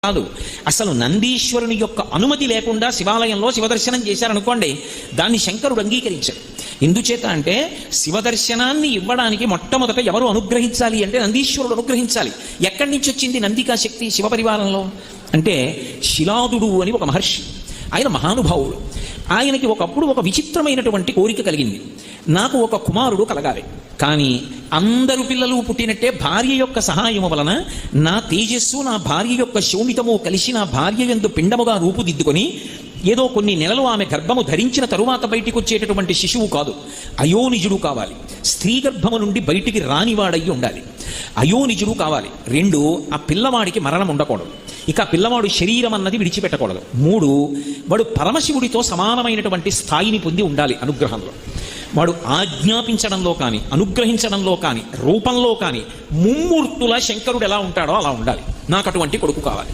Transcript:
కాదు. అసలు నందీశ్వరుని యొక్క అనుమతి లేకుండా శివాలయంలో శివదర్శనం చేశారనుకోండి, దాన్ని శంకరుడు అంగీకరించాడు. ఎందుచేత అంటే శివదర్శనాన్ని ఇవ్వడానికి మొట్టమొదట ఎవరు అనుగ్రహించాలి అంటే నందీశ్వరుడు అనుగ్రహించాలి. ఎక్కడి నుంచి వచ్చింది నందికా శక్తి శివపరివారంలో అంటే శిలాదుడు అని ఒక మహర్షి, ఆయన మహానుభావుడు. ఆయనకి ఒకప్పుడు ఒక విచిత్రమైనటువంటి కోరిక కలిగింది, నాకు ఒక కుమారుడు కలగాలి, కానీ అందరు పిల్లలు పుట్టినట్టే భార్య యొక్క సహాయము వలన నా తేజస్సు నా భార్య యొక్క శోణితము కలిసి నా భార్య యందు పిండముగా రూపుదిద్దుకొని ఏదో కొన్ని నెలలు ఆమె గర్భము ధరించిన తరువాత బయటికి వచ్చేటటువంటి శిశువు కాదు, అయోనిజుడు కావాలి. స్త్రీ గర్భము నుండి బయటికి రానివాడయ్యి ఉండాలి, అయోనిజుడు కావాలి. 2, ఆ పిల్లవాడికి మరణం ఉండకూడదు, ఇక పిల్లవాడు శరీరం అన్నది విడిచిపెట్టకూడదు. 3, వాడు పరమశివుడితో సమానమైనటువంటి స్థాయిని పొంది ఉండాలి అనుగ్రహంలో. వాడు ఆజ్ఞాపించడంలో కానీ అనుగ్రహించడంలో కానీ రూపంలో కానీ ముమ్మూర్తుల శంకరుడు ఎలా ఉంటాడో అలా ఉండాలి. నాకు అటువంటి కొడుకు కావాలి.